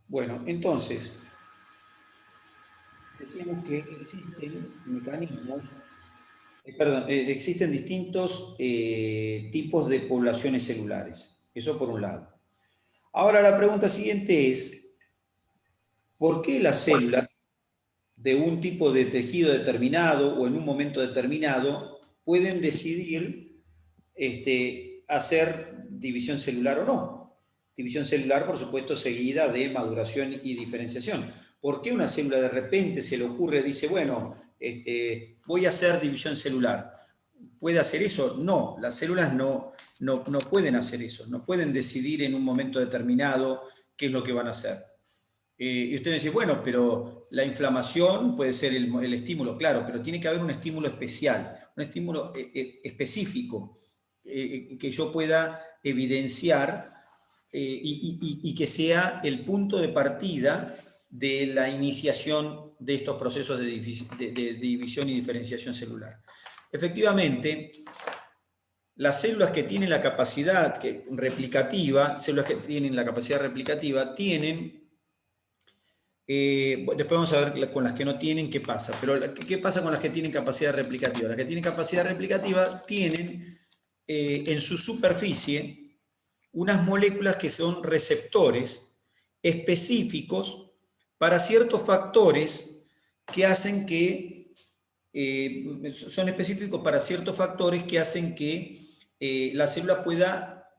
Bueno, entonces, decíamos que existen mecanismos, perdón, existen distintos tipos de poblaciones celulares. Eso por un lado. Ahora la pregunta siguiente es, ¿por qué las células de un tipo de tejido determinado o en un momento determinado pueden decidir hacer división celular o no? División celular, por supuesto, seguida de maduración y diferenciación. ¿Por qué una célula de repente se le ocurre, dice, bueno, voy a hacer división celular? ¿Puede hacer eso? No, las células no pueden hacer eso, no pueden decidir en un momento determinado qué es lo que van a hacer. Y usted me dice, bueno, pero la inflamación puede ser el estímulo, claro, pero tiene que haber un estímulo especial, un estímulo específico que yo pueda evidenciar y que sea el punto de partida de la iniciación de estos procesos de división y diferenciación celular. Efectivamente, las células que tienen la capacidad replicativa, tienen después vamos a ver con las que no tienen qué pasa. Pero ¿qué pasa con las que tienen capacidad replicativa? Las que tienen capacidad replicativa tienen en su superficie unas moléculas que son receptores específicos para ciertos factores que hacen que son específicos para ciertos factores que hacen que la célula pueda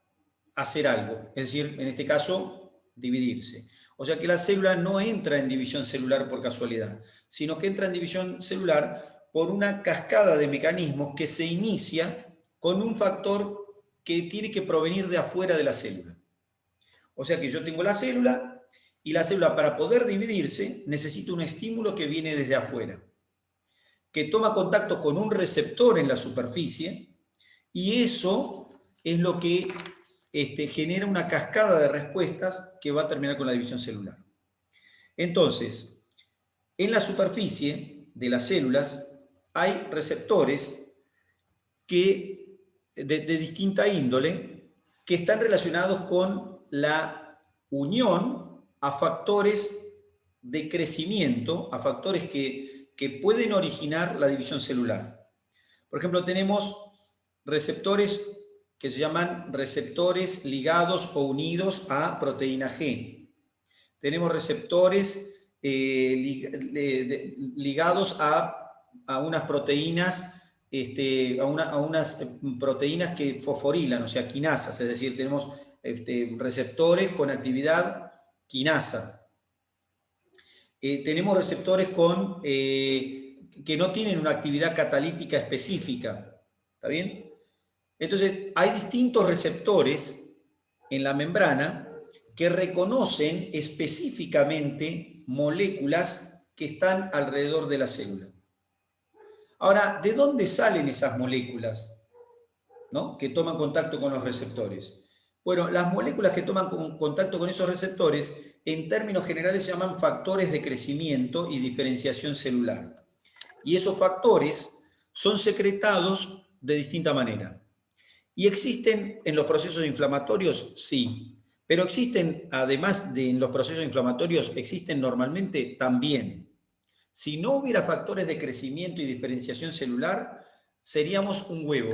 hacer algo, es decir, en este caso, dividirse. O sea que la célula no entra en división celular por casualidad, sino que entra en división celular por una cascada de mecanismos que se inicia con un factor que tiene que provenir de afuera de la célula. O sea que yo tengo la célula y la célula para poder dividirse necesita un estímulo que viene desde afuera, que toma contacto con un receptor en la superficie y eso es lo que genera una cascada de respuestas que va a terminar con la división celular. Entonces, en la superficie de las células hay receptores de distinta índole que están relacionados con la unión a factores de crecimiento, a factores que pueden originar la división celular. Por ejemplo, tenemos receptores que se llaman receptores ligados o unidos a proteína G. Tenemos receptores ligados a unas proteínas, a unas proteínas que fosforilan, o sea, quinasas, es decir, tenemos receptores con actividad quinasa. Tenemos receptores que no tienen una actividad catalítica específica, ¿está bien? Entonces, hay distintos receptores en la membrana que reconocen específicamente moléculas que están alrededor de la célula. Ahora, ¿de dónde salen esas moléculas, ¿no?, que toman contacto con los receptores? Bueno, las moléculas que toman contacto con esos receptores, en términos generales, se llaman factores de crecimiento y diferenciación celular. Y esos factores son secretados de distinta manera. ¿Y existen en los procesos inflamatorios? Sí. Pero existen, además de en los procesos inflamatorios, existen normalmente también. Si no hubiera factores de crecimiento y diferenciación celular, seríamos un huevo.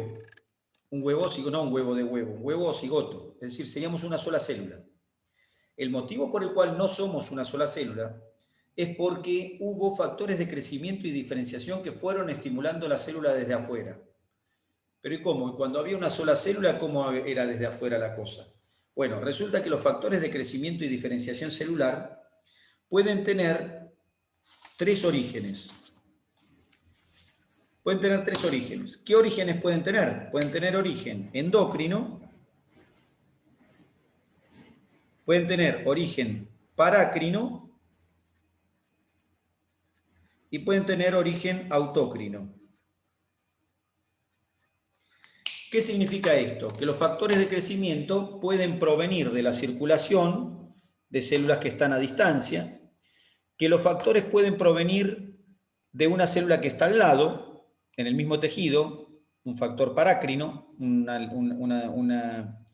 Un huevo, no un huevo de huevo, un huevo cigoto. Es decir, seríamos una sola célula. El motivo por el cual no somos una sola célula es porque hubo factores de crecimiento y diferenciación que fueron estimulando la célula desde afuera. Pero ¿y cómo? ¿Y cuando había una sola célula, cómo era desde afuera la cosa? Bueno, resulta que los factores de crecimiento y diferenciación celular pueden tener tres orígenes. Pueden tener tres orígenes. ¿Qué orígenes pueden tener? Pueden tener origen endocrino, pueden tener origen parácrino y pueden tener origen autócrino. ¿Qué significa esto? Que los factores de crecimiento pueden provenir de la circulación de células que están a distancia, que los factores pueden provenir de una célula que está al lado, en el mismo tejido, un factor parácrino, una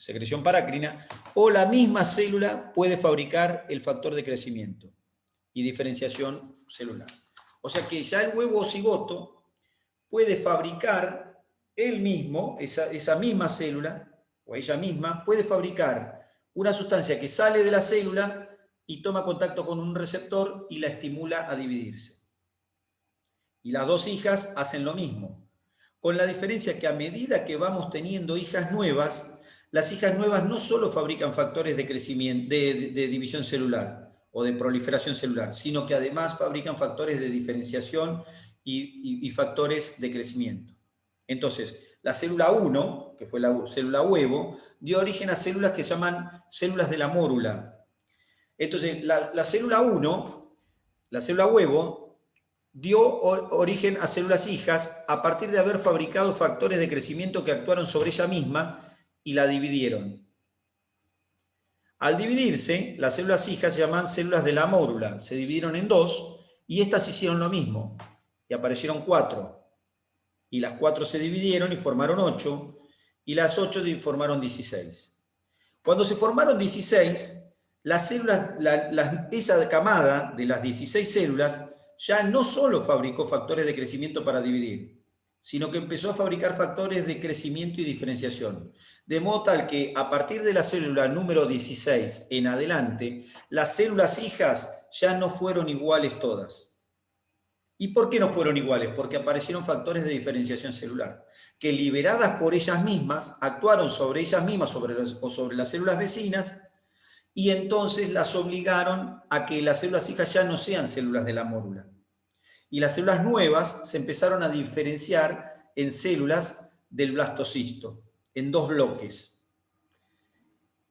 secreción parácrina, o la misma célula puede fabricar el factor de crecimiento y diferenciación celular. O sea que ya el huevo cigoto puede fabricar él mismo, esa misma célula, o ella misma, puede fabricar una sustancia que sale de la célula y toma contacto con un receptor y la estimula a dividirse. Y las dos hijas hacen lo mismo, con la diferencia que a medida que vamos teniendo hijas nuevas, las hijas nuevas no solo fabrican factores de crecimiento, de división celular o de proliferación celular, sino que además fabrican factores de diferenciación y factores de crecimiento. Entonces, la célula 1, que fue la célula huevo, dio origen a células que se llaman células de la mórula. Entonces, la célula 1, la célula huevo, dio origen a células hijas a partir de haber fabricado factores de crecimiento que actuaron sobre ella misma y la dividieron. Al dividirse, las células hijas se llaman células de la mórula, se dividieron en dos y estas hicieron lo mismo y aparecieron 4. Y las 4 se dividieron y formaron 8 y las 8 formaron 16. Cuando se formaron 16, las células, esa camada de las 16 células ya no solo fabricó factores de crecimiento para dividir, sino que empezó a fabricar factores de crecimiento y diferenciación. De modo tal que a partir de la célula número 16 en adelante, las células hijas ya no fueron iguales todas. ¿Y por qué no fueron iguales? Porque aparecieron factores de diferenciación celular, que liberadas por ellas mismas, actuaron sobre ellas mismas o sobre las células vecinas, y entonces las obligaron a que las células hijas ya no sean células de la mórula. Y las células nuevas se empezaron a diferenciar en células del blastocisto, en 2 bloques.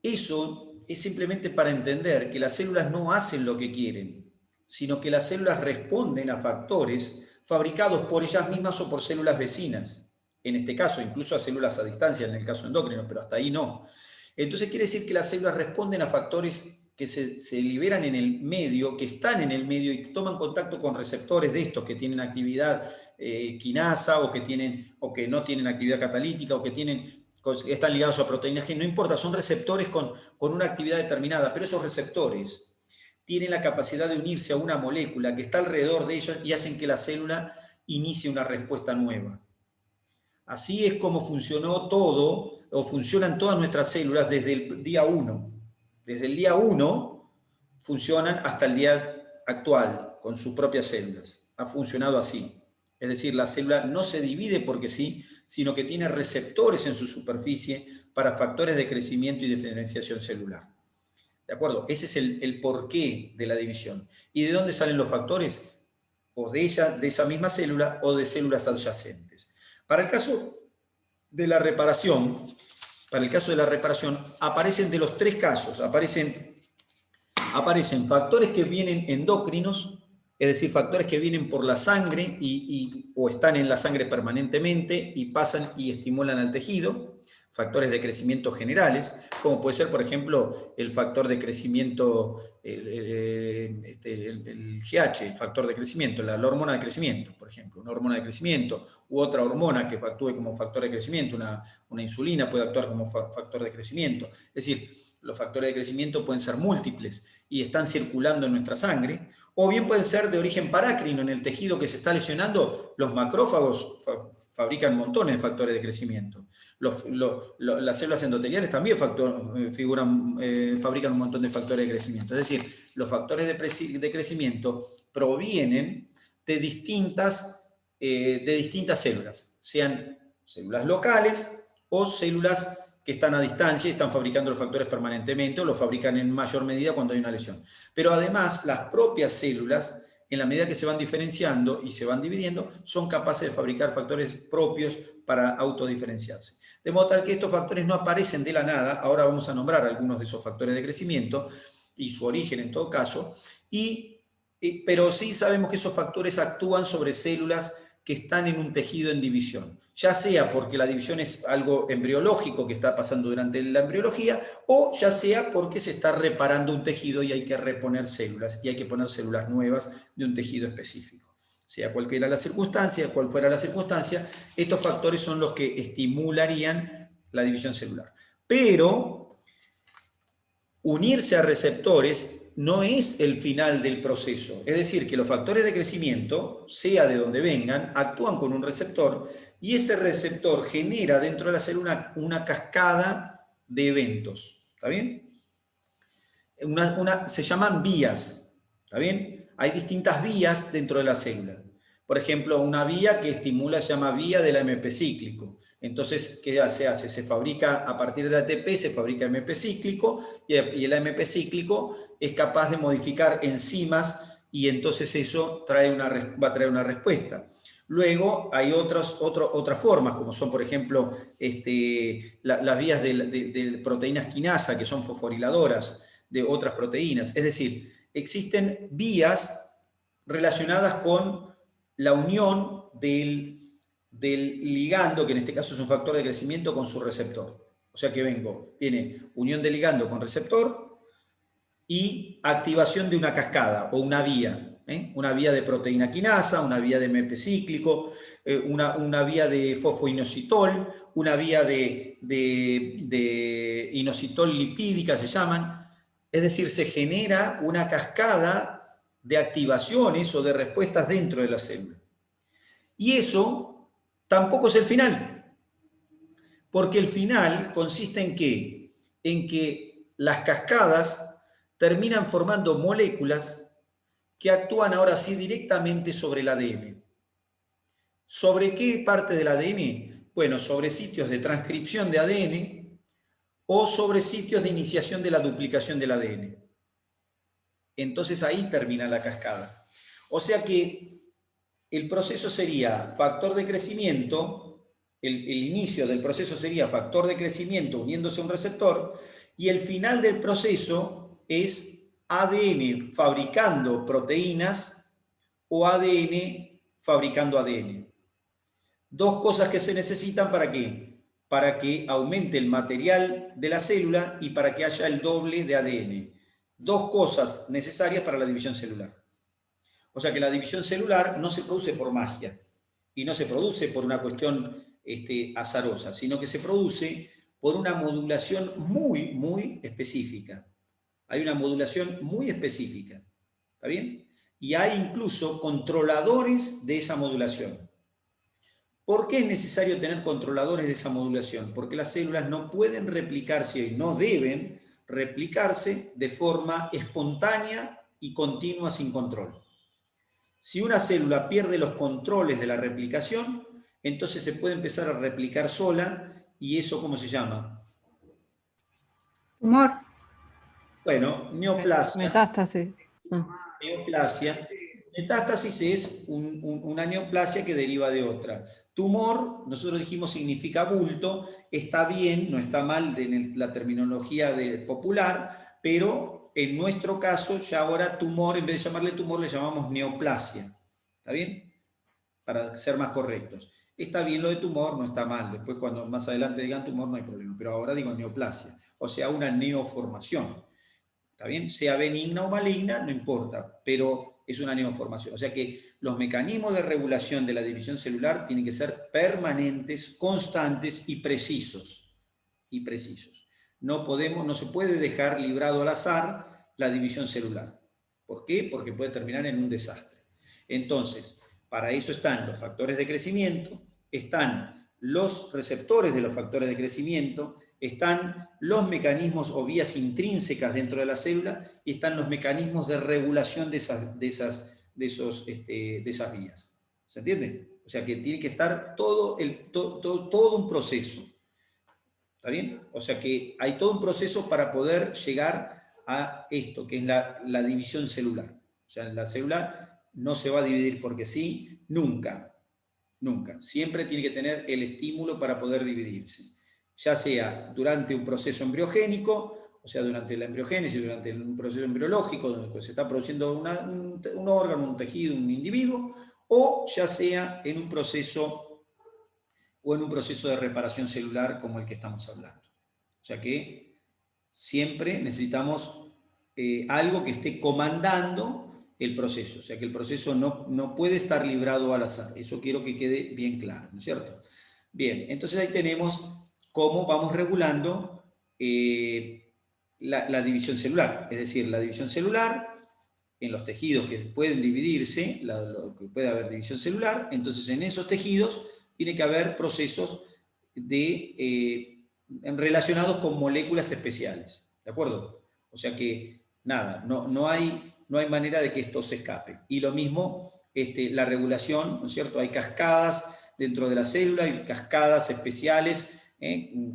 Eso es simplemente para entender que las células no hacen lo que quieren, sino que las células responden a factores fabricados por ellas mismas o por células vecinas. En este caso, incluso a células a distancia, en el caso endocrino, pero hasta ahí no. Entonces quiere decir que las células responden a factores que se liberan en el medio, que están en el medio y toman contacto con receptores de estos que tienen actividad quinasa o que no tienen actividad catalítica o que están ligados a proteínas G, no importa, son receptores con una actividad determinada, pero esos receptores tienen la capacidad de unirse a una molécula que está alrededor de ellos y hacen que la célula inicie una respuesta nueva. Así es como funcionó todo, o funcionan todas nuestras células desde el día 1. Desde el día 1 funcionan hasta el día actual, con sus propias células. Ha funcionado así. Es decir, la célula no se divide porque sí, sino que tiene receptores en su superficie para factores de crecimiento y diferenciación celular. ¿De acuerdo? Ese es el porqué de la división. ¿Y de dónde salen los factores? O de esa misma célula o de células adyacentes. Para el caso de la reparación, aparecen de los 3 casos. Aparecen factores que vienen endócrinos, es decir, factores que vienen por la sangre o están en la sangre permanentemente y pasan y estimulan al tejido. Factores de crecimiento generales, como puede ser, por ejemplo, el factor de crecimiento, el GH, el factor de crecimiento, la hormona de crecimiento, por ejemplo, una hormona de crecimiento, u otra hormona que actúe como factor de crecimiento, una insulina puede actuar como factor de crecimiento. Es decir, los factores de crecimiento pueden ser múltiples y están circulando en nuestra sangre, o bien pueden ser de origen parácrino en el tejido que se está lesionando. Los macrófagos fabrican montones de factores de crecimiento. Las células endoteliales también fabrican un montón de factores de crecimiento. Es decir, los factores de crecimiento provienen de distintas células, sean células locales o células que están a distancia y están fabricando los factores permanentemente o los fabrican en mayor medida cuando hay una lesión. Pero además, las propias células, en la medida que se van diferenciando y se van dividiendo, son capaces de fabricar factores propios para autodiferenciarse. De modo tal que estos factores no aparecen de la nada. Ahora vamos a nombrar algunos de esos factores de crecimiento y su origen en todo caso, pero sí sabemos que esos factores actúan sobre células que están en un tejido en división, ya sea porque la división es algo embriológico que está pasando durante la embriología, o ya sea porque se está reparando un tejido y hay que reponer células, y hay que poner células nuevas de un tejido específico. Sea cual fuera la circunstancia, estos factores son los que estimularían la división celular. Pero unirse a receptores no es el final del proceso. Es decir, que los factores de crecimiento, sea de donde vengan, actúan con un receptor y ese receptor genera dentro de la célula una cascada de eventos. ¿Está bien? Se llaman vías. ¿Está bien? Hay distintas vías dentro de la célula. Por ejemplo, una vía que estimula se llama vía del AMP cíclico. Entonces, ¿qué se hace? Se fabrica a partir de ATP, se fabrica AMP cíclico y el AMP cíclico es capaz de modificar enzimas y entonces eso va a traer una respuesta. Luego hay otras formas, como son, por ejemplo, las vías de proteínas quinasa, que son fosforiladoras de otras proteínas. Es decir, existen vías relacionadas con la unión del ligando, que en este caso es un factor de crecimiento, con su receptor. O sea que viene unión de ligando con receptor y activación de una cascada o una vía. Una vía de proteína quinasa, una vía de AMP cíclico, una vía de fosfoinositol, una vía de inositol lipídica se llaman. Es decir, se genera una cascada de activaciones o de respuestas dentro de la célula. Y eso tampoco es el final, porque el final consiste ¿en qué? En que las cascadas terminan formando moléculas que actúan ahora sí directamente sobre el ADN. ¿Sobre qué parte del ADN? Bueno, sobre sitios de transcripción de ADN o sobre sitios de iniciación de la duplicación del ADN. Entonces ahí termina la cascada. O sea que el proceso sería factor de crecimiento, el inicio del proceso sería factor de crecimiento uniéndose a un receptor, y el final del proceso es ADN fabricando proteínas o ADN fabricando ADN. Dos cosas que se necesitan ¿para qué? Para que aumente el material de la célula y para que haya el doble de ADN. Dos cosas necesarias para la división celular. O sea que la división celular no se produce por magia y no se produce por una cuestión azarosa, sino que se produce por una modulación muy, muy específica. Hay una modulación muy específica. ¿Está bien? Y hay incluso controladores de esa modulación. ¿Por qué es necesario tener controladores de esa modulación? Porque las células no pueden replicarse y no deben replicarse de forma espontánea y continua sin control. Si una célula pierde los controles de la replicación, entonces se puede empezar a replicar sola y eso ¿cómo se llama? Tumor. Bueno, neoplasia. Metástasis. Neoplasia. Metástasis es una neoplasia que deriva de otra. Tumor, nosotros dijimos significa bulto, está bien, no está mal en la terminología popular, pero en nuestro caso, ya ahora tumor, en vez de llamarle tumor, le llamamos neoplasia. ¿Está bien? Para ser más correctos. Está bien lo de tumor, no está mal. Después, cuando más adelante digan tumor, no hay problema. Pero ahora digo neoplasia, o sea, una neoformación. ¿Está bien? Sea benigna o maligna, no importa, pero es una neoformación. O sea que los mecanismos de regulación de la división celular tienen que ser permanentes, constantes y precisos. Y precisos. No se puede dejar librado al azar la división celular. ¿Por qué? Porque puede terminar en un desastre. Entonces, para eso están los factores de crecimiento, están los receptores de los factores de crecimiento, están los mecanismos o vías intrínsecas dentro de la célula y están los mecanismos de regulación de esas vías. ¿Se entiende? O sea que tiene que estar todo un proceso. ¿Está bien? O sea que hay todo un proceso para poder llegar a esto, que es la división celular. O sea, la célula no se va a dividir porque sí, nunca. Nunca. Siempre tiene que tener el estímulo para poder dividirse. Ya sea durante un proceso embriogénico, o sea, durante la embriogénesis, durante un proceso embriológico, donde se está produciendo un órgano, un tejido, un individuo, o ya sea en un proceso de reparación celular como el que estamos hablando. O sea que siempre necesitamos algo que esté comandando el proceso. O sea que el proceso no puede estar librado al azar. Eso quiero que quede bien claro, ¿no es cierto? Bien, entonces ahí tenemos cómo vamos regulando la división celular. Es decir, la división celular en los tejidos que pueden dividirse, que puede haber división celular, entonces en esos tejidos tiene que haber procesos relacionados con moléculas especiales, ¿de acuerdo? O sea que, nada, no hay manera de que esto se escape. Y lo mismo, la regulación, ¿no es cierto? Hay cascadas dentro de la célula, hay cascadas especiales,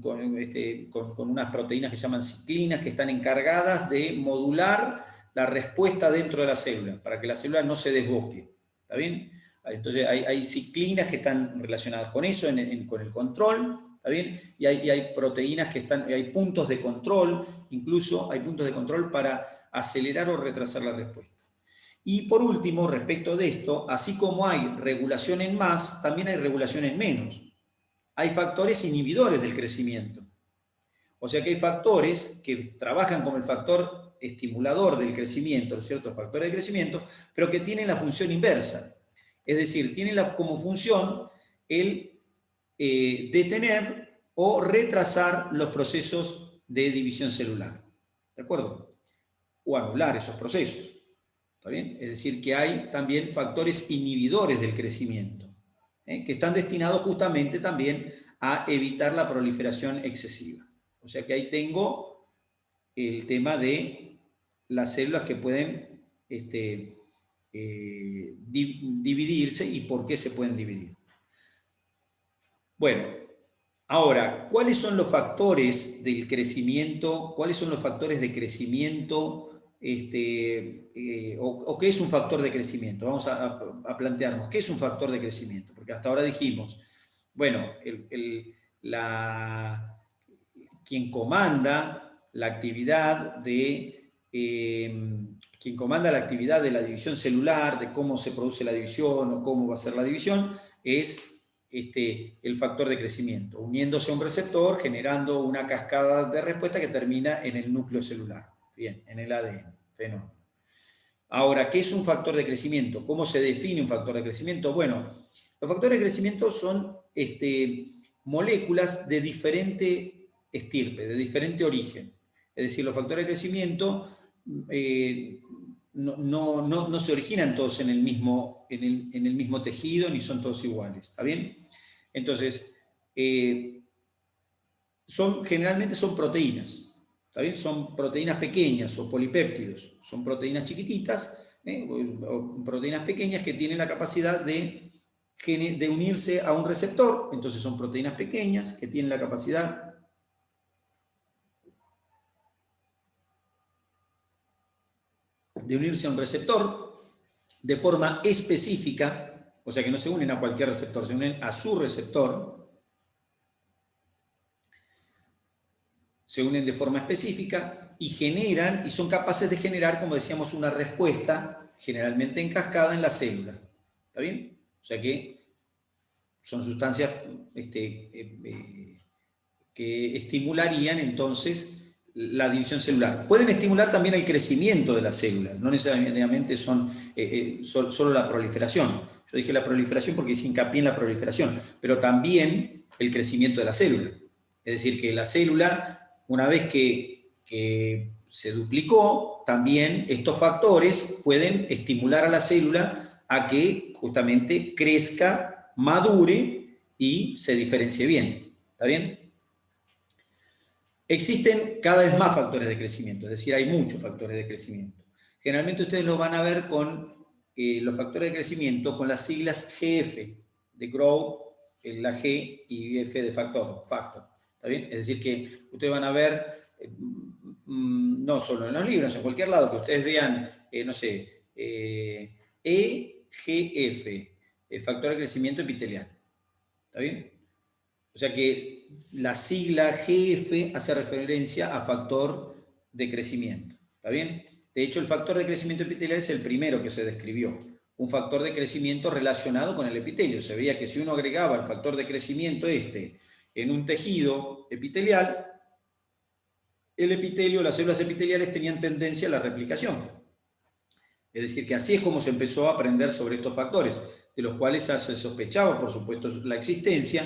con unas proteínas que se llaman ciclinas, que están encargadas de modular la respuesta dentro de la célula, para que la célula no se desboque, ¿está bien? Entonces hay ciclinas que están relacionadas con eso, con el control, ¿está bien? Y hay proteínas que están, hay puntos de control, incluso hay puntos de control para acelerar o retrasar la respuesta. Y por último, respecto de esto, así como hay regulación en más, también hay regulación en menos. Hay factores inhibidores del crecimiento. O sea que hay factores que trabajan como el factor estimulador del crecimiento, ciertos factores de crecimiento, pero que tienen la función inversa. Es decir, tienen como función el detener o retrasar los procesos de división celular. ¿De acuerdo? O anular esos procesos. ¿Está bien? Es decir, que hay también factores inhibidores del crecimiento, que están destinados justamente también a evitar la proliferación excesiva. O sea que ahí tengo el tema de las células que pueden dividirse y por qué se pueden dividir. Bueno, ahora, ¿cuáles son los factores del crecimiento? ¿Cuáles son los factores de crecimiento? ¿O qué es un factor de crecimiento? Vamos a plantearnos, ¿qué es un factor de crecimiento? Porque hasta ahora dijimos, bueno, quien comanda la actividad de la división celular, de cómo se produce la división o cómo va a ser la división, es el factor de crecimiento, uniéndose a un receptor, generando una cascada de respuesta que termina en el núcleo celular, bien, en el ADN, fenómeno. Ahora, ¿qué es un factor de crecimiento? ¿Cómo se define un factor de crecimiento? Bueno, los factores de crecimiento son moléculas de diferente estirpe, de diferente origen. Es decir, los factores de crecimiento no se originan todos en el mismo tejido, ni son todos iguales, ¿está bien? Entonces, generalmente son proteínas, ¿está bien? Son proteínas pequeñas o polipéptidos, son proteínas chiquititas, o proteínas pequeñas que tienen la capacidad de unirse a un receptor. Entonces son proteínas pequeñas que tienen la capacidad de unirse a un receptor de forma específica, o sea que no se unen a cualquier receptor, se unen a su receptor, se unen de forma específica y son capaces de generar, como decíamos, una respuesta generalmente en cascada en la célula. ¿Está bien? O sea que son sustancias que estimularían entonces la división celular. Pueden estimular también el crecimiento de la célula, no necesariamente son solo la proliferación. Yo dije la proliferación porque hice hincapié en la proliferación, pero también el crecimiento de la célula. Es decir, que la célula, una vez que se duplicó, también estos factores pueden estimular a la célula a que justamente crezca, madure y se diferencie bien. ¿Está bien? Existen cada vez más factores de crecimiento, es decir, hay muchos factores de crecimiento. Generalmente ustedes lo van a ver con los factores de crecimiento con las siglas GF, de Growth, la G y F de factor. ¿Está bien? Es decir, que ustedes van a ver, no solo en los libros, en cualquier lado, que ustedes vean, no sé, EGF, factor de crecimiento epitelial. ¿Está bien? O sea que la sigla GF hace referencia a factor de crecimiento. ¿Está bien? De hecho, el factor de crecimiento epitelial es el primero que se describió. Un factor de crecimiento relacionado con el epitelio. Se veía que si uno agregaba el factor de crecimiento en un tejido epitelial, el epitelio, las células epiteliales tenían tendencia a la replicación. Es decir, que así es como se empezó a aprender sobre estos factores, de los cuales se sospechaba, por supuesto, su existencia,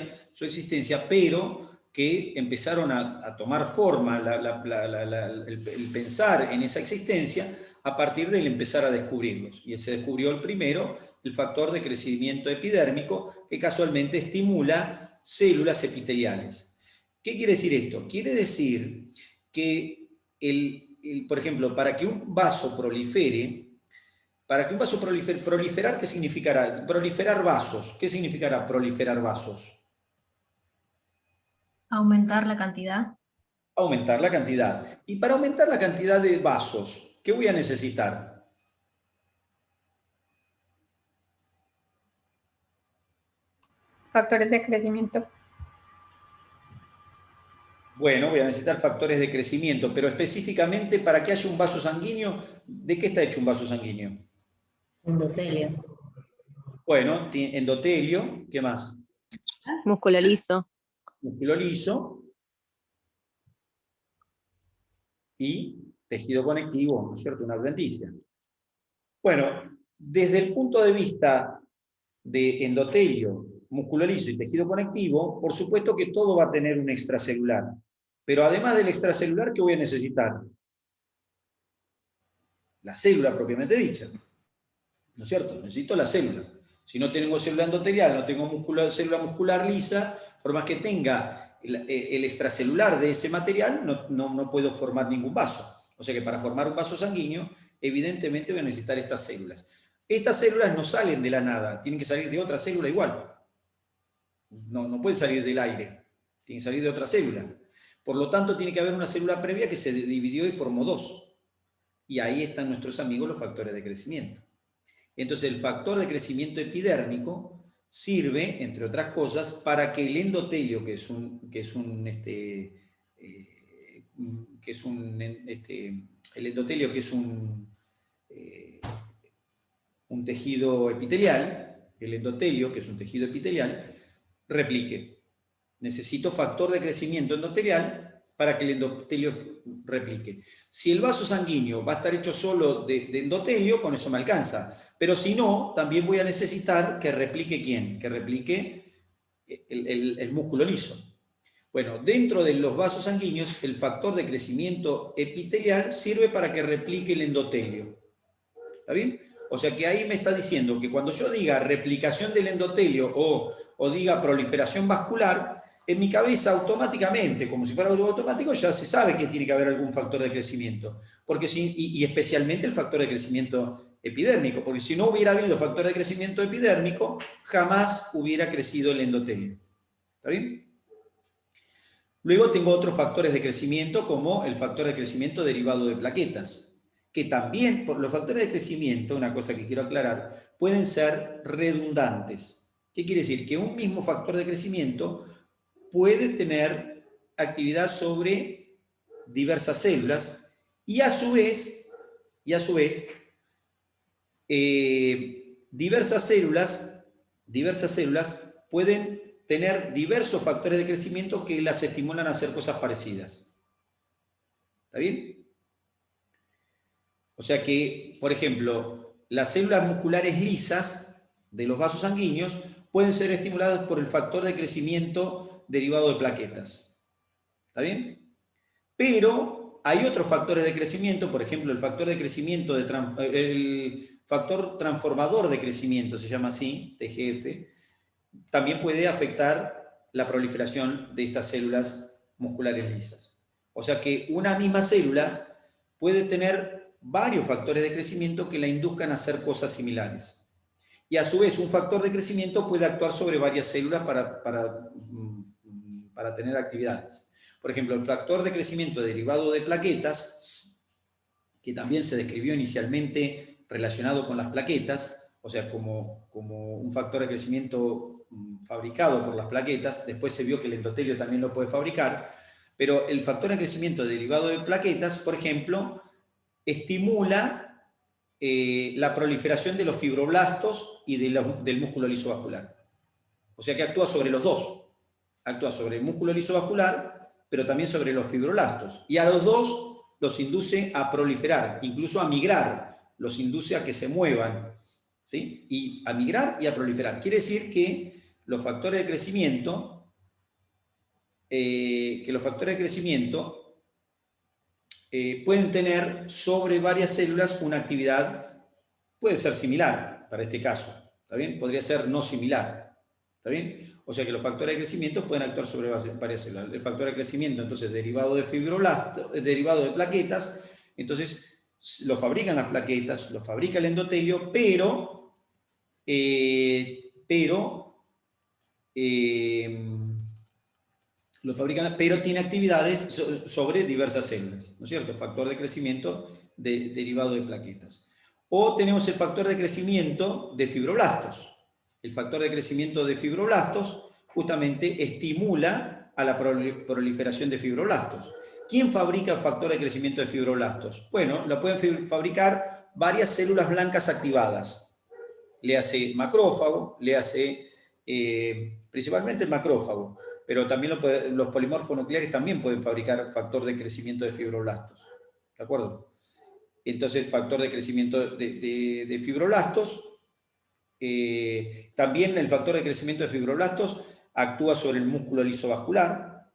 pero que empezaron a tomar forma el pensar en esa existencia a partir del empezar a descubrirlos. Y se descubrió el primero, el factor de crecimiento epidérmico, que casualmente estimula células epiteliales. ¿Qué quiere decir esto? Quiere decir que, por ejemplo, para que un vaso prolifere, proliferar, ¿qué significará? Proliferar vasos. ¿Qué significará proliferar vasos? Aumentar la cantidad. Aumentar la cantidad. Y para aumentar la cantidad de vasos, ¿qué voy a necesitar? Factores de crecimiento. Bueno, voy a necesitar factores de crecimiento, pero específicamente para que haya un vaso sanguíneo, ¿de qué está hecho un vaso sanguíneo? Endotelio. Bueno, endotelio, ¿qué más? Músculo liso. Músculo liso y tejido conectivo, ¿no es cierto? Una adventicia. Bueno, desde el punto de vista de endotelio, músculo liso y tejido conectivo, por supuesto que todo va a tener un extracelular. Pero además del extracelular, ¿qué voy a necesitar? La célula propiamente dicha. ¿No es cierto? Necesito la célula. Si no tengo célula endotelial, no tengo célula muscular lisa, por más que tenga el extracelular de ese material, no puedo formar ningún vaso. O sea que para formar un vaso sanguíneo, evidentemente voy a necesitar estas células. Estas células no salen de la nada, tienen que salir de otra célula igual. No pueden salir del aire, tienen que salir de otra célula. Por lo tanto, tiene que haber una célula previa que se dividió y formó dos. Y ahí están nuestros amigos los factores de crecimiento. Entonces, el factor de crecimiento epidérmico sirve, entre otras cosas, para que el endotelio, el endotelio, que es un tejido epitelial, el endotelio, que es un tejido epitelial, replique. Necesito factor de crecimiento endotelial para que el endotelio replique. Si el vaso sanguíneo va a estar hecho solo de endotelio, con eso me alcanza. Pero si no, también voy a necesitar que replique ¿quién? Que replique el músculo liso. Bueno, dentro de los vasos sanguíneos, el factor de crecimiento epitelial sirve para que replique el endotelio. ¿Está bien? O sea que ahí me está diciendo que cuando yo diga replicación del endotelio o diga proliferación vascular, en mi cabeza automáticamente, como si fuera algo automático, ya se sabe que tiene que haber algún factor de crecimiento. Porque y especialmente el factor de crecimiento epidérmico, porque si no hubiera habido factor de crecimiento epidérmico, jamás hubiera crecido el endotelio. ¿Está bien? Luego tengo otros factores de crecimiento, como el factor de crecimiento derivado de plaquetas, que también, por los factores de crecimiento, una cosa que quiero aclarar, pueden ser redundantes. ¿Qué quiere decir? Que un mismo factor de crecimiento puede tener actividad sobre diversas células y a su vez diversas células pueden tener diversos factores de crecimiento que las estimulan a hacer cosas parecidas. ¿Está bien? O sea que, por ejemplo, las células musculares lisas de los vasos sanguíneos pueden ser estimuladas por el factor de crecimiento derivado de plaquetas. ¿Está bien? Pero hay otros factores de crecimiento, por ejemplo, el factor de crecimiento, el factor transformador de crecimiento, se llama así, TGF, también puede afectar la proliferación de estas células musculares lisas. O sea que una misma célula puede tener varios factores de crecimiento que la induzcan a hacer cosas similares. Y a su vez, un factor de crecimiento puede actuar sobre varias células para tener actividades. Por ejemplo, el factor de crecimiento derivado de plaquetas, que también se describió inicialmente relacionado con las plaquetas, o sea, como un factor de crecimiento fabricado por las plaquetas, después se vio que el endotelio también lo puede fabricar, pero el factor de crecimiento derivado de plaquetas, por ejemplo, estimula la proliferación de los fibroblastos y del músculo lisovascular. O sea que actúa sobre los dos. Actúa sobre el músculo lisovascular, pero también sobre los fibroblastos. Y a los dos los induce a proliferar, incluso a migrar, los induce a que se muevan, ¿sí? Y a migrar y a proliferar. Quiere decir que los factores de crecimiento que los factores de crecimiento pueden tener sobre varias células una actividad, puede ser similar para este caso, ¿está bien? Podría ser no similar, ¿está bien? O sea que los factores de crecimiento pueden actuar sobre varias células. El factor de crecimiento, entonces, derivado de fibroblastos, derivado de plaquetas, entonces lo fabrican las plaquetas, lo fabrica el endotelio, pero tiene actividades sobre diversas células, ¿no es cierto? Factor de crecimiento derivado de plaquetas. O tenemos el factor de crecimiento de fibroblastos. El factor de crecimiento de fibroblastos justamente estimula a la proliferación de fibroblastos. ¿Quién fabrica el factor de crecimiento de fibroblastos? Bueno, lo pueden fabricar varias células blancas activadas. Le hace macrófago, le hace principalmente el macrófago, pero también los polimorfos nucleares también pueden fabricar factor de crecimiento de fibroblastos. ¿De acuerdo? Entonces, factor de crecimiento de fibroblastos. También el factor de crecimiento de fibroblastos actúa sobre el músculo lisovascular.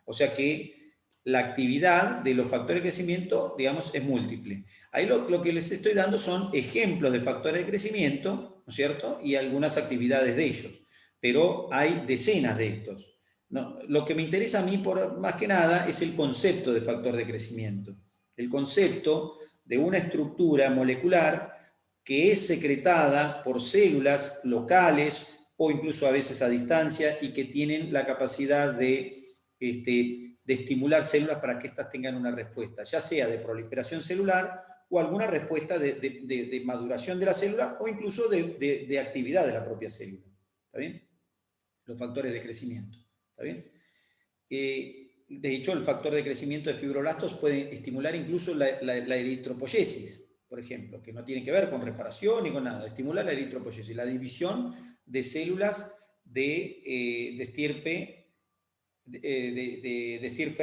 O sea que la actividad de los factores de crecimiento, digamos, es múltiple. Ahí lo que les estoy dando son ejemplos de factores de crecimiento, ¿no es cierto? Y algunas actividades de ellos. Pero hay decenas de estos. No, lo que me interesa a mí, más que nada, es el concepto de factor de crecimiento. El concepto de una estructura molecular que es secretada por células locales o incluso a veces a distancia y que tienen la capacidad de estimular células para que éstas tengan una respuesta, ya sea de proliferación celular o alguna respuesta de maduración de la célula o incluso de actividad de la propia célula. ¿Está bien? Los factores de crecimiento. ¿Está bien? De hecho, el factor de crecimiento de fibroblastos puede estimular incluso la eritropoyesis, por ejemplo, que no tiene que ver con reparación ni con nada. Estimular la eritropoyesis, la división de células de estirpe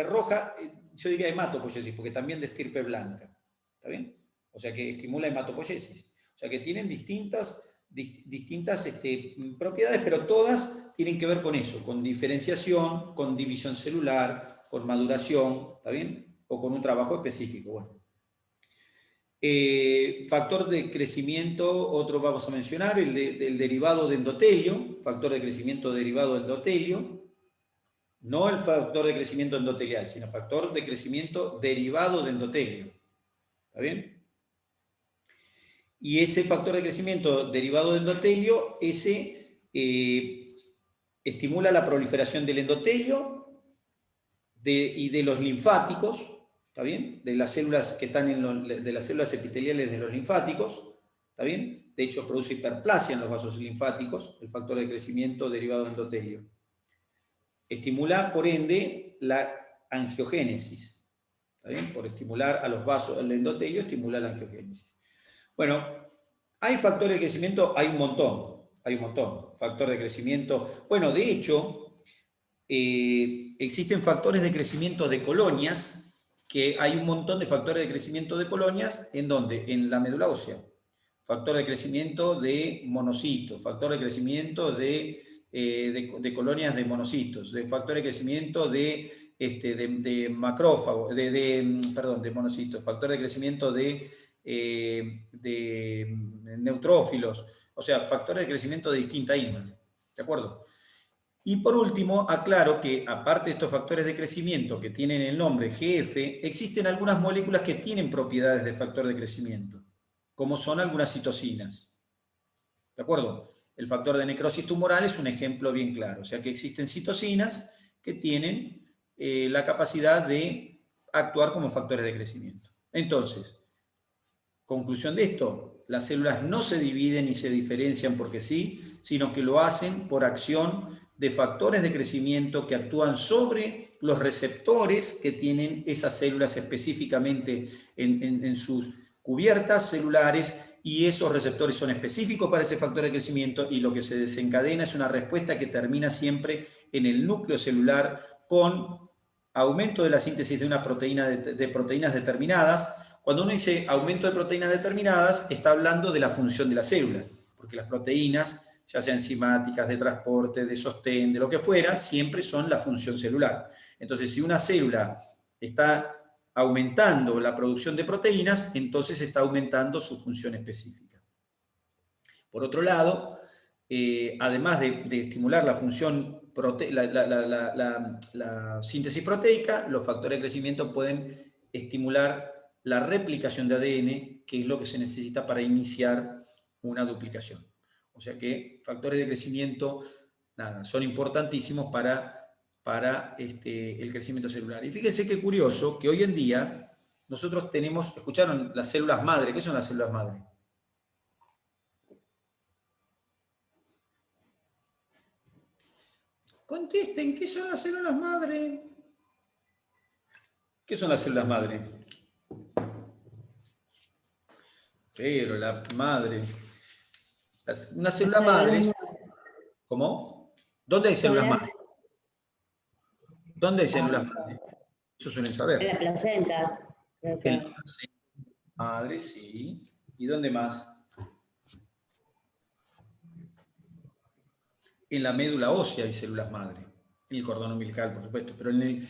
roja, yo diría hematopoyesis, porque también de estirpe blanca. ¿Está bien? O sea que estimula hematopoyesis. O sea que tienen distintas propiedades, pero todas tienen que ver con eso, con diferenciación, con división celular, con maduración, ¿está bien? O con un trabajo específico. Bueno. Factor de crecimiento, otro vamos a mencionar, el derivado de endotelio, factor de crecimiento derivado de endotelio, no el factor de crecimiento endotelial, sino factor de crecimiento derivado de endotelio. ¿Está bien? Y ese factor de crecimiento derivado de endotelio, estimula la proliferación del endotelio y de los linfáticos, ¿está bien? De las células que están de las células epiteliales de los linfáticos, ¿está bien? De hecho, produce hiperplasia en los vasos linfáticos, el factor de crecimiento derivado de endotelio. Estimula, por ende, la angiogénesis, ¿está bien? Por estimular a los vasos, el endotelio estimula la angiogénesis. Bueno, hay factores de crecimiento, hay un montón. Factor de crecimiento. Bueno, de hecho, existen factores de crecimiento de colonias, que hay un montón de factores de crecimiento de colonias, ¿en dónde? En la médula ósea. Factor de crecimiento de monocitos, factor de crecimiento de colonias de monocitos, de factor de crecimiento de macrófagos, de monocitos, factor de crecimiento de neutrófilos, o sea, factores de crecimiento de distinta índole, ¿de acuerdo? Y por último, aclaro que aparte de estos factores de crecimiento que tienen el nombre GF, existen algunas moléculas que tienen propiedades de factor de crecimiento, como son algunas citocinas, ¿de acuerdo? El factor de necrosis tumoral es un ejemplo bien claro, o sea que existen citocinas que tienen la capacidad de actuar como factores de crecimiento. Entonces, conclusión de esto, las células no se dividen ni se diferencian porque sí, sino que lo hacen por acción de factores de crecimiento que actúan sobre los receptores que tienen esas células específicamente en sus cubiertas celulares, y esos receptores son específicos para ese factor de crecimiento, y lo que se desencadena es una respuesta que termina siempre en el núcleo celular con aumento de la síntesis de una proteína de proteínas determinadas. Cuando uno dice aumento de proteínas determinadas, está hablando de la función de la célula, porque las proteínas ya sea enzimáticas, de transporte, de sostén, de lo que fuera, siempre son la función celular. Entonces, si una célula está aumentando la producción de proteínas, entonces está aumentando su función específica. Por otro lado, además de estimular la función, la síntesis proteica, los factores de crecimiento pueden estimular la replicación de ADN, que es lo que se necesita para iniciar una duplicación. O sea que factores de crecimiento son importantísimos para el crecimiento celular. Y fíjense qué curioso que hoy en día nosotros tenemos, ¿escucharon las células madre? ¿Qué son las células madre? Contesten, ¿qué son las células madre? ¿Qué son las células madre? Pero la madre. Una célula madre. ¿Cómo? ¿Dónde hay células madre? ¿Dónde hay células madre? Eso suelen saber. En la placenta. Creo que. En la placenta madre, sí. ¿Y dónde más? En la médula ósea hay células madre. En el cordón umbilical, por supuesto. Pero en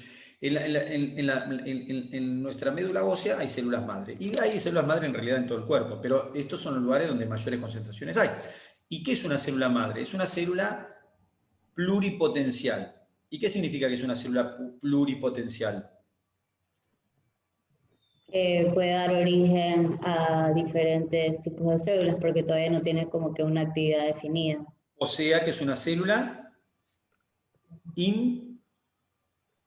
nuestra médula ósea hay células madre. Y hay células madre en realidad en todo el cuerpo. Pero estos son los lugares donde mayores concentraciones hay. ¿Y qué es una célula madre? Es una célula pluripotencial. ¿Y qué significa que es una célula pluripotencial? Puede dar origen a diferentes tipos de células porque todavía no tiene como que una actividad definida. O sea que es una célula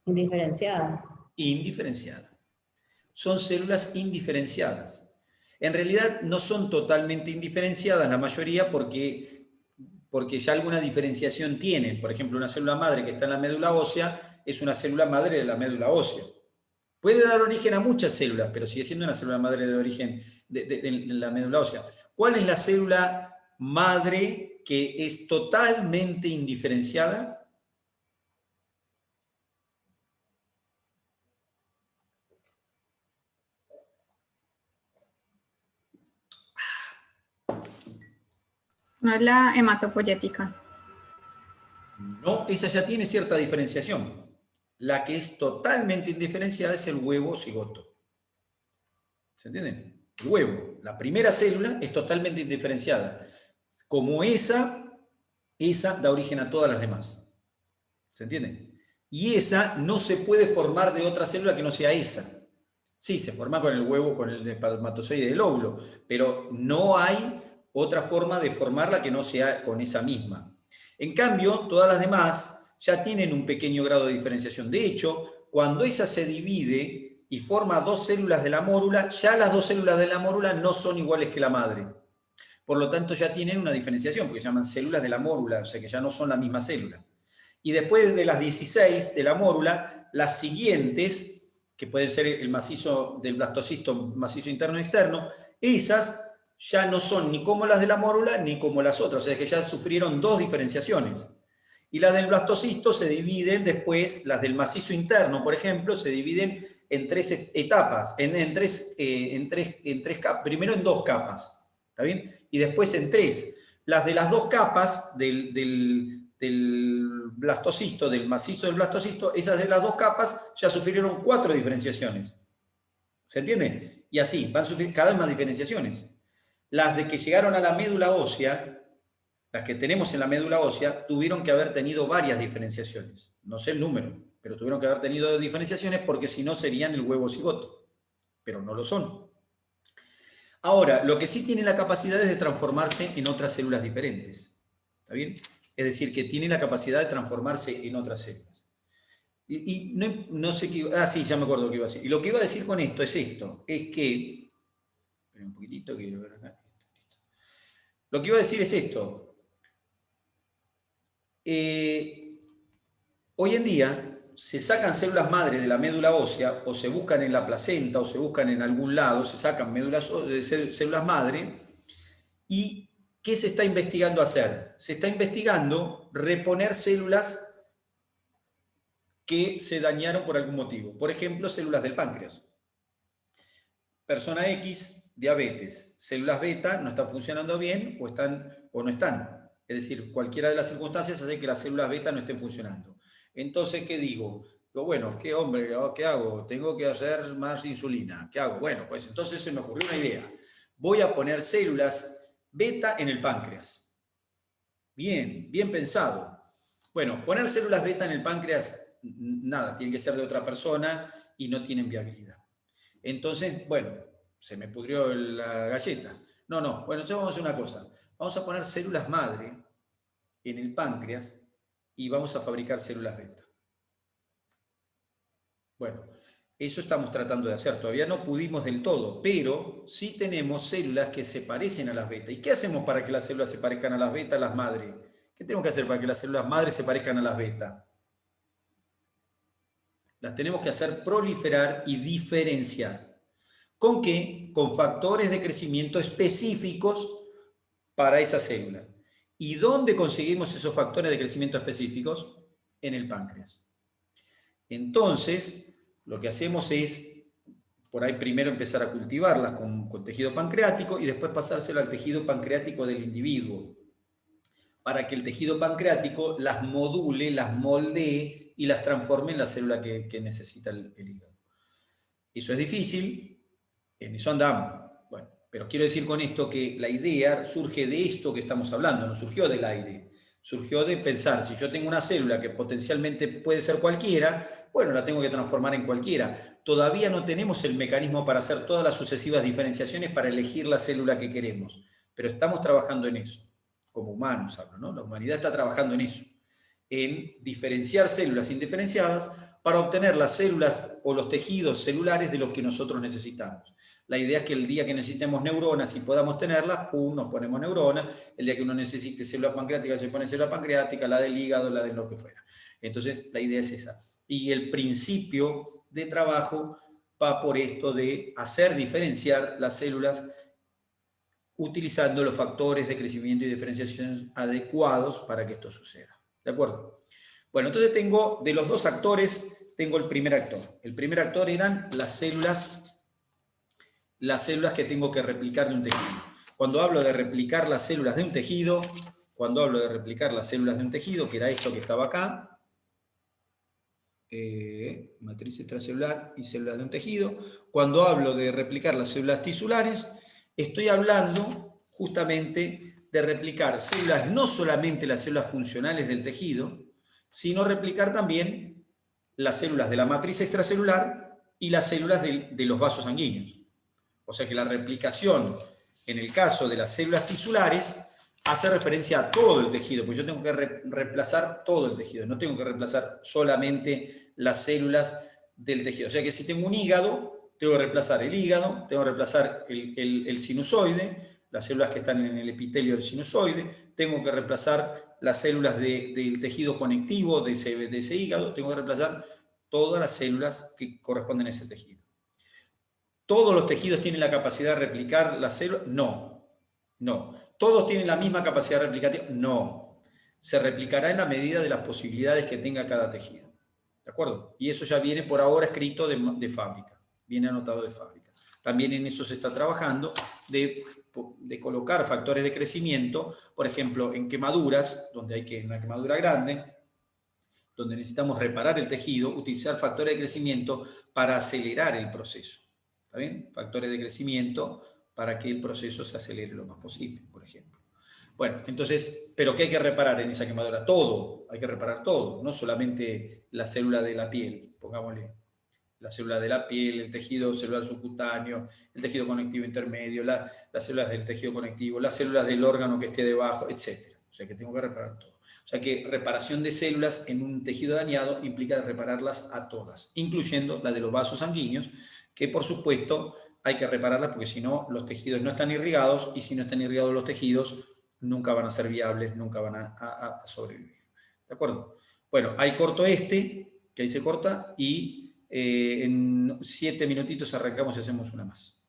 Indiferenciada. indiferenciada. Son células indiferenciadas. En realidad no son totalmente indiferenciadas la mayoría porque ya alguna diferenciación tienen. Por ejemplo, una célula madre que está en la médula ósea es una célula madre de la médula ósea. Puede dar origen a muchas células, pero sigue siendo una célula madre de origen de la médula ósea. ¿Cuál es la célula madre que es totalmente indiferenciada? No es la hematopoyética. No, esa ya tiene cierta diferenciación. La que es totalmente indiferenciada es el huevo cigoto. ¿Se entienden? El huevo, la primera célula, es totalmente indiferenciada. Como esa da origen a todas las demás. ¿Se entiende? Y esa no se puede formar de otra célula que no sea esa. Sí, se forma con el huevo, con el espermatozoide del óvulo, pero no hay otra forma de formarla que no sea con esa misma. En cambio, todas las demás ya tienen un pequeño grado de diferenciación. De hecho, cuando esa se divide y forma dos células de la mórula, ya las dos células de la mórula no son iguales que la madre. Por lo tanto, ya tienen una diferenciación, porque se llaman células de la mórula, o sea que ya no son la misma célula. Y después de las 16 de la mórula, las siguientes, que pueden ser el macizo del blastocisto, macizo interno y externo, esas ya no son ni como las de la mórula ni como las otras, o sea que ya sufrieron dos diferenciaciones. Y las del blastocisto se dividen después, las del macizo interno, por ejemplo, se dividen en tres etapas, primero en dos capas, ¿está bien? Y después en tres. Las de las dos capas del blastocisto, del macizo del blastocisto, esas de las dos capas ya sufrieron 4 diferenciaciones. ¿Se entiende? Y así, van a sufrir cada vez más diferenciaciones. Las de que llegaron a la médula ósea, las que tenemos en la médula ósea, tuvieron que haber tenido varias diferenciaciones. No sé el número, pero tuvieron que haber tenido diferenciaciones porque si no serían el huevo cigoto. Pero no lo son. Ahora, lo que sí tiene la capacidad es de transformarse en otras células diferentes. ¿Está bien? Es decir, que tiene la capacidad de transformarse en otras células. Y no sé qué... sí, ya me acuerdo lo que iba a decir. Y lo que iba a decir con esto es esto. Es que... Espera un poquitito que quiero ver acá. Lo que iba a decir es esto. Hoy en día se sacan células madre de la médula ósea o se buscan en la placenta o se buscan en algún lado, se sacan células madre. ¿Y qué se está investigando hacer? Se está investigando reponer células que se dañaron por algún motivo. Por ejemplo, células del páncreas. Persona X, diabetes. Células beta no están funcionando bien o no están. Es decir, cualquiera de las circunstancias hace que las células beta no estén funcionando. Entonces, ¿qué digo? Digo, bueno, ¿qué hombre? ¿Qué hago? Tengo que hacer más insulina. ¿Qué hago? Bueno, pues entonces se me ocurrió una idea. Voy a poner células beta en el páncreas. Bien, bien pensado. Bueno, poner células beta en el páncreas, nada, tiene que ser de otra persona y no tienen viabilidad. Entonces, bueno, se me pudrió la galleta. No, bueno, entonces vamos a hacer una cosa. Vamos a poner células madre en el páncreas y vamos a fabricar células beta. Bueno, eso estamos tratando de hacer. Todavía no pudimos del todo, pero sí tenemos células que se parecen a las beta. ¿Y qué hacemos para que las células se parezcan a las beta, a las madre? ¿Qué tenemos que hacer para que las células madre se parezcan a las beta? Las tenemos que hacer proliferar y diferenciar. ¿Con qué? Con factores de crecimiento específicos para esa célula. ¿Y dónde conseguimos esos factores de crecimiento específicos? En el páncreas. Entonces, lo que hacemos es, por ahí primero empezar a cultivarlas con tejido pancreático y después pasárselo al tejido pancreático del individuo, para que el tejido pancreático las module, las moldee y las transforme en la célula que necesita el hígado. Eso es difícil, en eso andamos. Bueno, pero quiero decir con esto que la idea surge de esto que estamos hablando, no surgió del aire. Surgió de pensar, si yo tengo una célula que potencialmente puede ser cualquiera, bueno, la tengo que transformar en cualquiera. Todavía no tenemos el mecanismo para hacer todas las sucesivas diferenciaciones para elegir la célula que queremos, pero estamos trabajando en eso, como humanos hablo, ¿no? La humanidad está trabajando en eso, en diferenciar células indiferenciadas para obtener las células o los tejidos celulares de los que nosotros necesitamos. La idea es que el día que necesitemos neuronas y podamos tenerlas, pum, nos ponemos neuronas. El día que uno necesite células pancreáticas, se pone célula pancreática, la del hígado, la de lo que fuera. Entonces, la idea es esa. Y el principio de trabajo va por esto de hacer diferenciar las células utilizando los factores de crecimiento y diferenciación adecuados para que esto suceda. ¿De acuerdo? Bueno, entonces tengo, de los dos actores, tengo el primer actor. El primer actor eran las células que tengo que replicar de un tejido. Cuando hablo de replicar las células de un tejido, que era esto que estaba acá, matriz extracelular y células de un tejido, cuando hablo de replicar las células tisulares, estoy hablando justamente de replicar células, no solamente las células funcionales del tejido, sino replicar también las células de la matriz extracelular y las células de los vasos sanguíneos. O sea que la replicación, en el caso de las células tisulares, hace referencia a todo el tejido, porque yo tengo que reemplazar todo el tejido, no tengo que reemplazar solamente las células del tejido. O sea que si tengo un hígado, tengo que reemplazar el hígado, tengo que reemplazar el sinusoide, las células que están en el epitelio del sinusoide, tengo que reemplazar las células del tejido conectivo de ese hígado, tengo que reemplazar todas las células que corresponden a ese tejido. ¿Todos los tejidos tienen la capacidad de replicar las células? No. ¿Todos tienen la misma capacidad replicativa? No. Se replicará en la medida de las posibilidades que tenga cada tejido. ¿De acuerdo? Y eso ya viene por ahora escrito de fábrica. Viene anotado de fábrica. También en eso se está trabajando de colocar factores de crecimiento, por ejemplo, en quemaduras, en una quemadura grande, donde necesitamos reparar el tejido, utilizar factores de crecimiento para acelerar el proceso. ¿Está bien? Factores de crecimiento para que el proceso se acelere lo más posible, por ejemplo. Bueno, entonces, ¿pero qué hay que reparar en esa quemadura? Todo, hay que reparar todo, no solamente la célula de la piel, pongámosle, la célula de la piel, el tejido celular subcutáneo, el tejido conectivo intermedio, las células del tejido conectivo, las células del órgano que esté debajo, etc. O sea que tengo que reparar todo. O sea que reparación de células en un tejido dañado implica repararlas a todas, incluyendo la de los vasos sanguíneos, que por supuesto hay que repararlas porque si no los tejidos no están irrigados y si no están irrigados los tejidos nunca van a ser viables, nunca van a sobrevivir. ¿De acuerdo? Bueno, ahí corto que ahí se corta y en 7 minutitos arrancamos y hacemos una más.